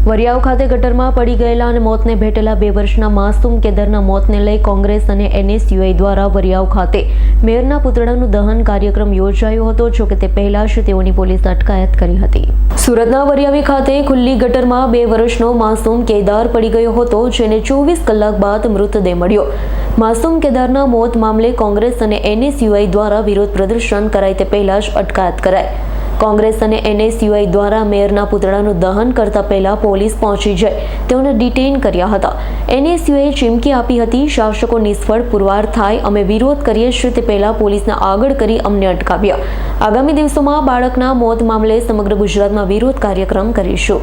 વરિયાવ ખાતે ગટરમાં પડી ગયેલા અને મોતને ભેટેલા 2 વર્ષના માસૂમ કેદારના મોતને લઈ કોંગ્રેસ અને એનએસયુઆઈ દ્વારા વરિયાવ ખાતે મેયરના પુતળાનું દહન કાર્યક્રમ યોજાયો હતો, જો કે તે પહેલા જ તેઓની પોલીસ અટકાયત કરી હતી. સુરતના વરિયાવી ખાતે ખુલ્લી ગટરમાં 2 વર્ષનો માસૂમ કેદાર પડી ગયો હતો, જેને 24 કલાક બાદ મૃતદેહ મળ્યો. માસૂમ કેદારના મોત મામલે કોંગ્રેસ અને એનએસયુઆઈ દ્વારા વિરોધ પ્રદર્શન કરાય તે પહેલા જ અટકાયત કરાઈ. કોંગ્રેસ અને એનએસયુઆઈ દ્વારા મેયરના પુતળાનું દહન કરતા પહેલા પોલીસ પહોંચી જઈ તેઓને ડિટેઇન કર્યા હતા. એનએસયુઆઈએ ચીમકી આપી હતી, શાસકો નિષ્ફળ પુરવાર થાય, અમે વિરોધ કરીએ છીએ તે પહેલા પોલીસને આગળ કરી અમને અટકાવ્યા. આગામી દિવસોમાં બાળકના મોત મામલે સમગ્ર ગુજરાતમાં વિરોધ કાર્યક્રમ કરીશું.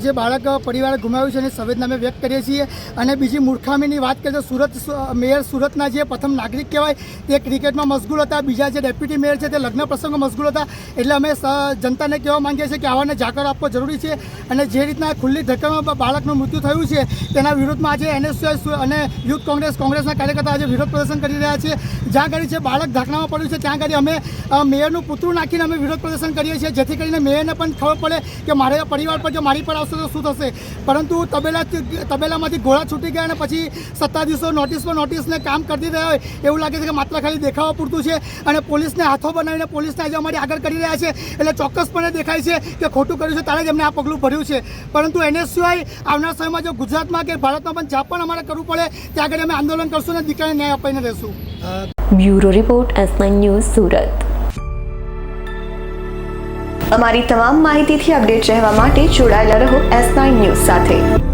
જે બાળક પરિવારે ગુમાવ્યું છે એની સંવેદના અમે વ્યક્ત કરીએ છીએ. અને બીજી મૂર્ખામીની વાત કરીએ તો સુરત મેયર સુરતના જે પ્રથમ નાગરિક કહેવાય તે ક્રિકેટમાં મશગુલ હતા, બીજા જે ડેપ્યુટી મેયર છે તે લગ્ન પ્રસંગમાં મશગુલ હતા. એટલે અમે જનતાને કહેવા માંગીએ છીએ કે આવાને જાકર આપવો જરૂરી છે. અને જે રીતના ખુલ્લી ધક્કામાં બાળકનું મૃત્યુ થયું છે તેના વિરોધમાં આજે એનએસયુઆઈ અને યુથ કોંગ્રેસના કાર્યકર્તા આજે વિરોધ પ્રદર્શન કરી રહ્યા છે. જ્યાં આગળ છે બાળક ઢાંકણામાં પડ્યું છે ત્યાં આગળ અમે મેયરનું પુતળું નાખીને અમે વિરોધ પ્રદર્શન કરીએ છીએ, જેથી કરીને મેયરને પણ ખબર પડે કે મારા પરિવાર પર જો મારી પર આવશે તો શું થશે. પરંતુ તબેલામાંથી ઘોડા છૂટી ગયા અને પછી સત્તાધીશો નોટિસ પર નોટિસને કામ કરી રહ્યા હોય એવું લાગે છે કે માત્ર ખાલી દેખાવા પૂરતું છે. અને પોલીસને હાથો બનાવીને પોલીસને આજે અમારી આગળ કરી રહ્યા છે. એટલે ચોક્કસપણે દેખાય છે કે ખોટું કર્યું છે, ત્યારે જ એમને આ પગલું ભર્યું છે. પરંતુ એનએસયુઆઈ આવનાર સમયમાં જો ગુજરાતમાં કે ભારતમાં પણ જ્યાં પણ અમારે કરવું પડે ત્યાં આગળ અમે આંદોલન કરશું અને દીકરાને ન્યાય અપાઈને રહેશું. Bureau report S9 news Surat. અમારી તમામ માહિતીથી અપડેટ રહેવા માટે જોડાયેલા રહો S9 ન્યૂઝ સાથે.